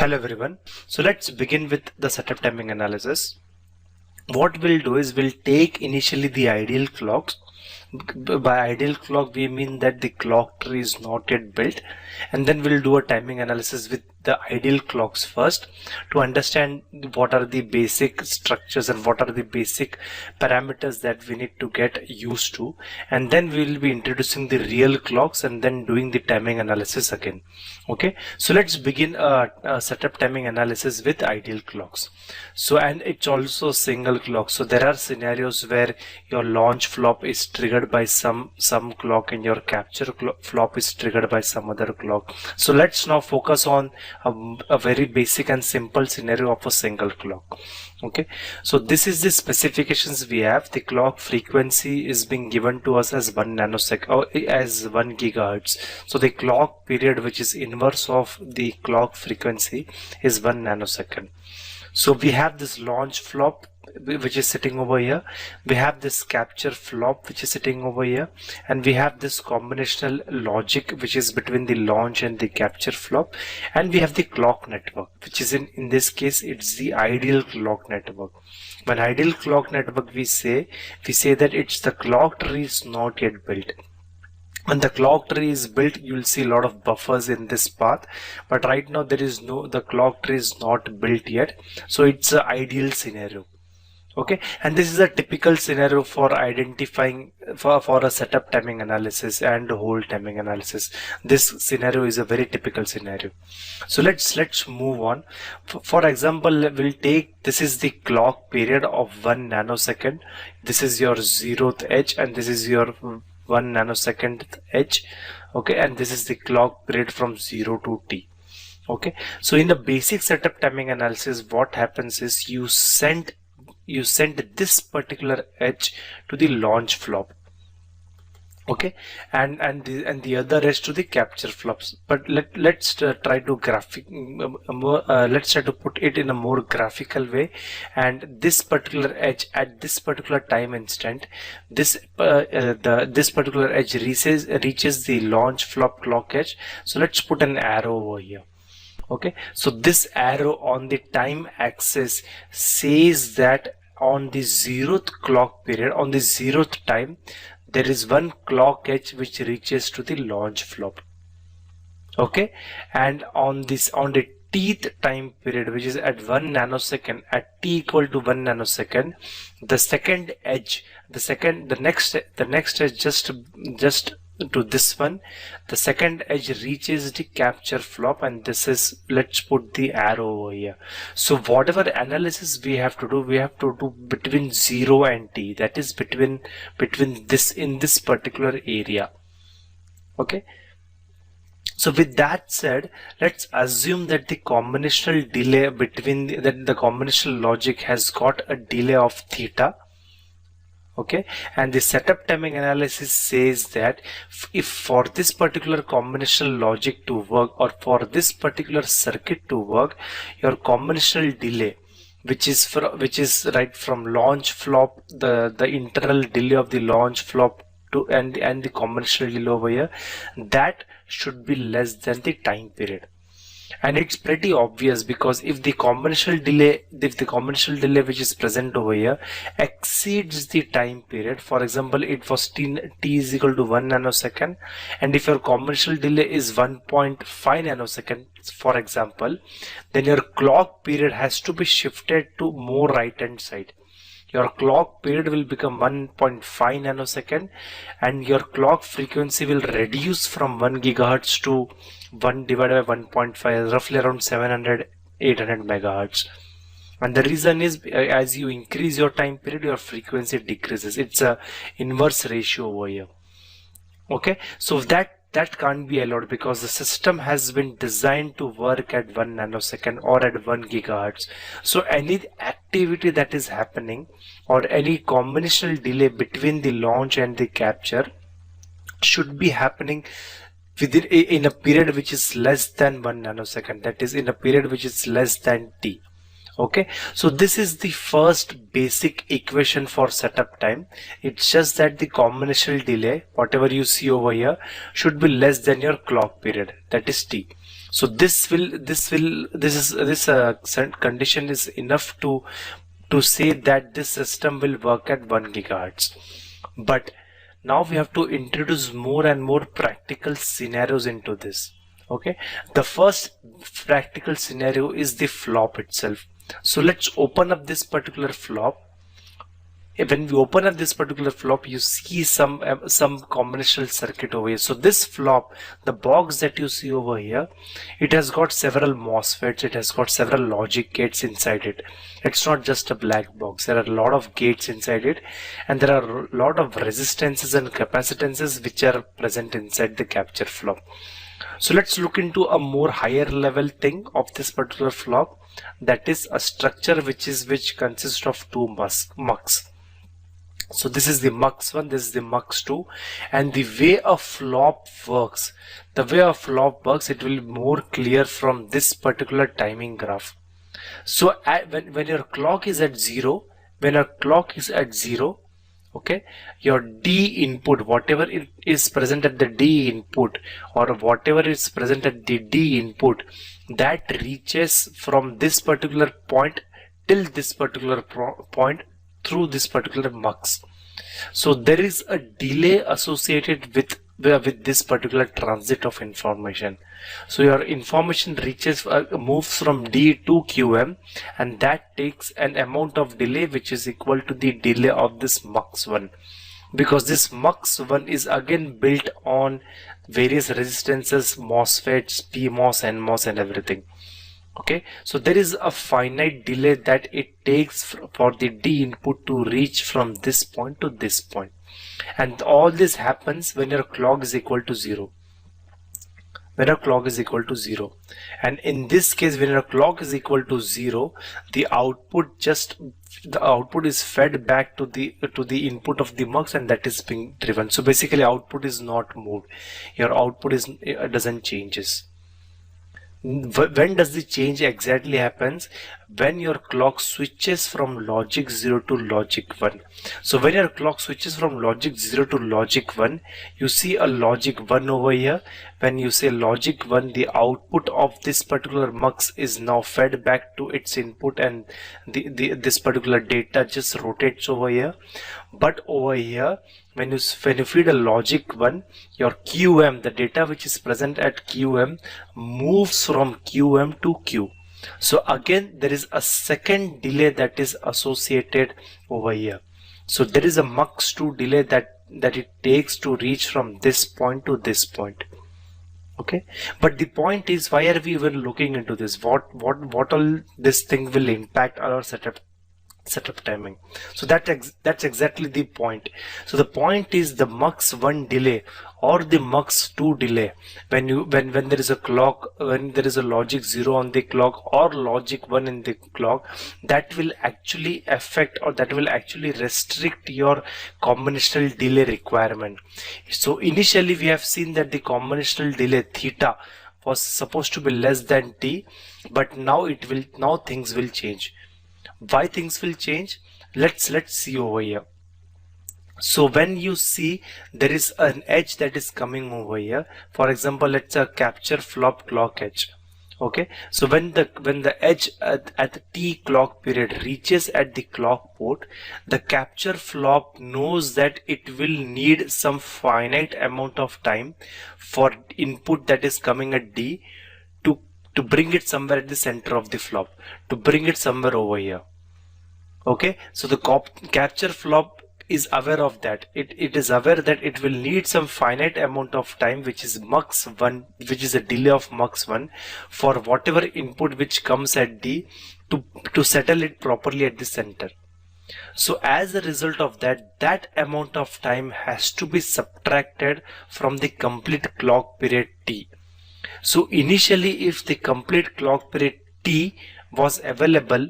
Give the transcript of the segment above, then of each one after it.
Hello everyone. So let's begin with the setup timing analysis. What we'll do is we'll take initially the ideal clocks. By ideal clock we mean that the clock tree is not yet built, and then we'll do a timing analysis with the ideal clocks first to understand what are the basic structures and what are the basic parameters that we need to get used to, and then we'll be introducing the real clocks and then doing the timing analysis again. Okay, so let's begin a setup timing analysis with ideal clocks. So, and it's also single clock, so there are scenarios where your launch flop is triggered by some clock and your capture flop is triggered by some other clock. So let's now focus on a very basic and simple scenario of a single clock. Okay, so this is the specifications we have. The clock frequency is being given to us as 1 nanosecond or as 1 gigahertz. So the clock period, which is inverse of the clock frequency, is 1 nanosecond. So we have this launch flop which is sitting over here, we have this capture flop which is sitting over here, and we have this combinational logic which is between the launch and the capture flop, and we have the clock network, which is in this case it's the ideal clock network. When ideal clock network we say that it's the clock tree is not yet built. When the clock tree is built, you will see a lot of buffers in this path, but right now the clock tree is not built yet, so it's an ideal scenario. Okay, and this is a typical scenario for identifying for a setup timing analysis and hold timing analysis. This scenario is a very typical scenario. So let's move on. For example, we'll take, this is the clock period of 1 nanosecond. This is your 0th edge and this is your 1 nanosecond edge. Okay, and this is the clock period from 0 to t. Okay, so in the basic setup timing analysis, what happens is you send this particular edge to the launch flop. Okay, and the other edge to the capture flops. But let's try to let's try to put it in a more graphical way. And this particular edge at this particular time instant, this particular edge reaches the launch flop clock edge. So let's put an arrow over here. Okay, so this arrow on the time axis says that on the 0th clock period, on the 0th time, there is one clock edge which reaches to the launch flop. Okay, and on the tth time period, which is at 1 nanosecond, at t equal to 1 nanosecond, the second edge, the next edge just to this one, the second edge reaches the capture flop, and this is, let's put the arrow over here. So whatever analysis we have to do between 0 and t, that is between this, in this particular area. Okay, so with that said, let's assume that the combinational delay between the combinational logic has got a delay of theta. Okay, and the setup timing analysis says that if for this particular combinational logic to work, or for this particular circuit to work, your combinational delay, which is right from launch flop, the internal delay of the launch flop to and the combinational delay over here, that should be less than the time period. And it's pretty obvious, because if the combinational delay which is present over here exceeds the time period, for example it was t is equal to 1 nanosecond, and if your combinational delay is 1.5 nanosecond, for example, then your clock period has to be shifted to more right hand side. Your clock period will become 1.5 nanosecond, and your clock frequency will reduce from 1 gigahertz to 1 divided by 1.5, roughly around 700-800 megahertz. And the reason is, as you increase your time period, your frequency decreases. It's a inverse ratio over here. Okay, so that can't be allowed, because the system has been designed to work at 1 nanosecond or at 1 gigahertz. So any activity that is happening, or any combinational delay between the launch and the capture, should be happening within in a period which is less than 1 nanosecond, that is in a period which is less than t. Okay, so this is the first basic equation for setup time. It's just that the combinational delay, whatever you see over here, should be less than your clock period, that is t. So this condition is enough to say that this system will work at 1 gigahertz. But now we have to introduce more and more practical scenarios into this. Okay, the first practical scenario is the flop itself. So let's open up this particular flop. When we open up this particular flop, you see some combinational circuit over here. So this flop, the box that you see over here, it has got several MOSFETs, it has got several logic gates inside it. It's not just a black box. There are a lot of gates inside it, and there are a lot of resistances and capacitances which are present inside the capture flop. So let's look into a more higher level thing of this particular flop, that is a structure which consists of two muxes. So this is the mux 1, this is the mux 2, and the way a flop works, it will be more clear from this particular timing graph. So when your clock is at 0, okay, your D input, whatever is present at the D input, or whatever is present at the D input, that reaches from this particular point till this particular point through this particular mux. So there is a delay associated with this particular transit of information. So your information moves from D to QM, and that takes an amount of delay which is equal to the delay of this mux 1, because this mux 1 is again built on various resistances, MOSFETs, PMOS, NMOS, and everything. Okay, so there is a finite delay that it takes for the D input to reach from this point to this point, and all this happens when your clock is equal to 0. And in this case, when your clock is equal to 0, the output is fed back to the input of the mux, and that is being driven. So basically output is not moved, your output doesn't changes. When does the change exactly happens? When your clock switches from logic 0 to logic 1. So when your clock switches from logic 0 to logic 1, you see a logic 1 over here. When you say logic 1, the output of this particular mux is now fed back to its input, and this particular data just rotates over here. But over here, when you feed a logic 1, your QM, the data which is present at QM, moves from QM to Q. So again, there is a second delay that is associated over here. So there is a mux 2 delay that it takes to reach from this point to this point. Okay, but the point is, why are we even looking into this? What all this thing will impact our setup timing? So that's exactly the point. So the point is the mux 1 delay or the mux 2 delay, when there is a clock, when there is a logic 0 on the clock or logic 1 in the clock, that will actually affect, or that will actually restrict your combinational delay requirement. So initially we have seen that the combinational delay theta was supposed to be less than t, but now things will change. Why things will change? Let's see over here. So when you see there is an edge that is coming over here, for example, let's capture flop clock edge. Okay, so when the edge at the t clock period reaches at the clock port, the capture flop knows that it will need some finite amount of time for input that is coming at d to bring it somewhere at the center of the flop, to bring it somewhere over here. Okay, so the capture flop is aware of that. It is aware that it will need some finite amount of time, which is mux 1, which is a delay of mux 1, for whatever input which comes at D to settle it properly at the center. So as a result of that amount of time has to be subtracted from the complete clock period T. So initially, if the complete clock period T was available,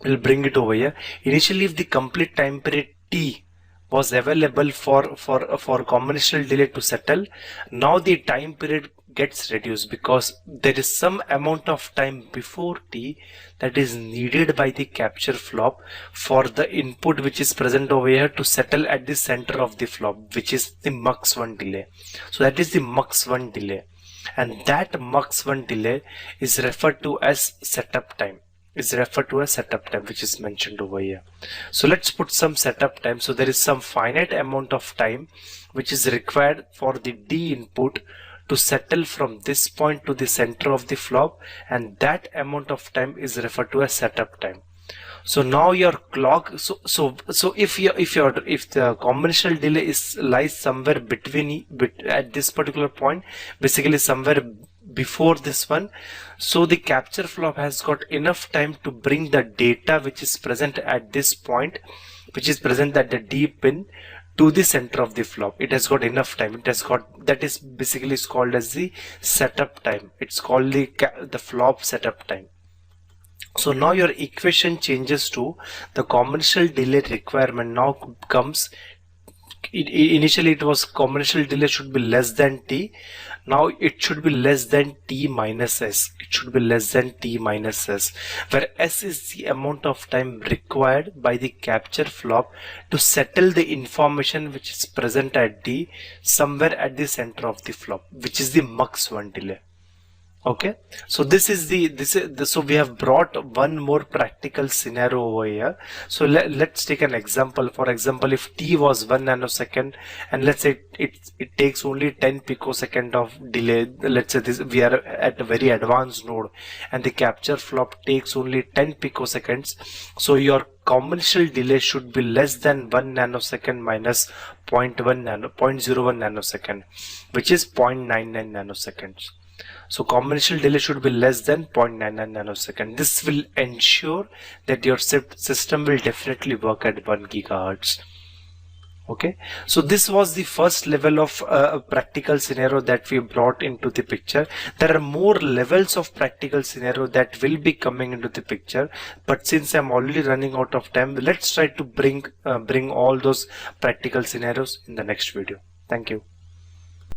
we'll bring it over here. Initially, if the complete time period T was available for combinational delay to settle, now the time period gets reduced because there is some amount of time before T that is needed by the capture flop for the input which is present over here to settle at the center of the flop, which is the mux 1 delay. So that is the mux 1 delay. and that Mux1 delay is referred to as setup time, which is mentioned over here. So let's put some setup time. So there is some finite amount of time which is required for the D input to settle from this point to the center of the flop, and that amount of time is referred to as setup time. So now your clock, so if the combinational delay lies somewhere at this particular point, basically somewhere before this one, so the capture flop has got enough time to bring the data which is present at this point, which is present at the D pin, to the center of the flop. It has got enough time. That is basically is called as the setup time. It's called the flop setup time. So now your equation changes to the combinational delay requirement now comes. Initially it was combinational delay should be less than T. Now it should be less than T minus S. It should be less than T minus S, where S is the amount of time required by the capture flop to settle the information which is present at D somewhere at the center of the flop, which is the Mux1 delay. Okay, so so we have brought one more practical scenario over here. So let's take an example. For example, if T was 1 nanosecond and let's say it takes only 10 picosecond of delay, let's say we are at a very advanced node and the capture flop takes only 10 picoseconds, so your combinational delay should be less than 1 nanosecond minus 0.01 nanosecond, which is 0.99 nanoseconds. So combinational delay should be less than 0.99 nanosecond. This will ensure that your system will definitely work at 1 gigahertz. Okay, so this was the first level of practical scenario that we brought into the picture. There are more levels of practical scenario that will be coming into the picture, but since I'm already running out of time, let's try to bring all those practical scenarios in the next video. Thank you.